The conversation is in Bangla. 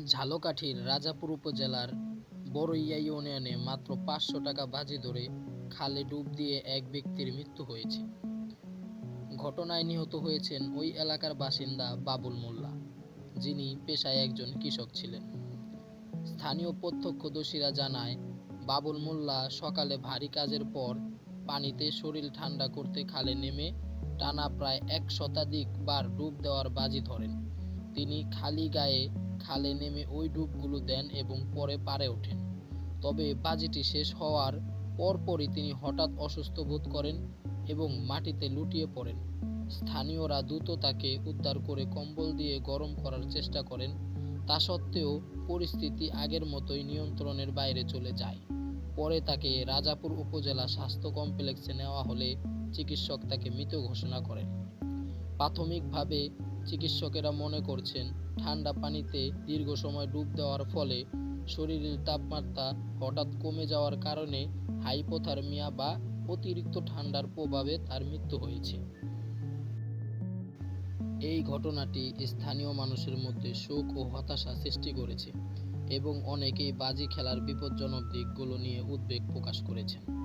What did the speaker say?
ঝালকাঠির রাজাপুর উপজেলার বড়ইয়া ইউনিয়নে মাত্র ৫০০ টাকা বাজি ধরে খালে ডুব দিয়ে এক ব্যক্তির মৃত্যু হয়েছে। ঘটনায় নিহত হয়েছেন ওই এলাকার বাসিন্দা বাবুল মোল্লা, যিনি পেশায় একজন কৃষক ছিলেন। স্থানীয় প্রত্যক্ষদর্শীরা জানায়, বাবুল মোল্লা সকালে ভারী কাজের পর পানিতে শরীর ঠান্ডা করতে খালে নেমে টানা প্রায় ১ শতাধিক বার ডুব দেওয়ার বাজি ধরেন। তিনি খালি গায়ে খালে নেমে ওই ডুবগুলো দেন এবং পরে পাড়ে ওঠেন। তবে বাজিটি শেষ হওয়ার পরপরই তিনি হঠাৎ অসুস্থ বোধ করেন এবং মাটিতে লুটিয়ে পড়েন। স্থানীয়রা দ্রুত তাকে উদ্ধার করে কম্বল দিয়ে গরম করার চেষ্টা করেন। তা সত্ত্বেও পরিস্থিতি আগের মতোই নিয়ন্ত্রণের বাইরে চলে যায়। পরে তাকে রাজাপুর উপজেলা স্বাস্থ্য কমপ্লেক্সে নেওয়া হলে চিকিৎসক তাকে মৃত ঘোষণা করেন। প্রাথমিকভাবে চিকিৎসকেরা মনে করছেন, ঠান্ডা পানিতে দীর্ঘ সময় ডুব দেওয়ার ফলে শরীরের তাপমাত্রা হঠাৎ কমে যাওয়ার কারণে হাইপোথার্মিয়া বা অতিরিক্ত ঠান্ডার প্রভাবে তার মৃত্যু হয়েছে। এই ঘটনাটি স্থানীয় মানুষের মধ্যে শোক ও হতাশা সৃষ্টি করেছে এবং অনেকেই বাজি খেলার বিপজ্জনক দিকগুলো নিয়ে উদ্বেগ প্রকাশ করেছেন।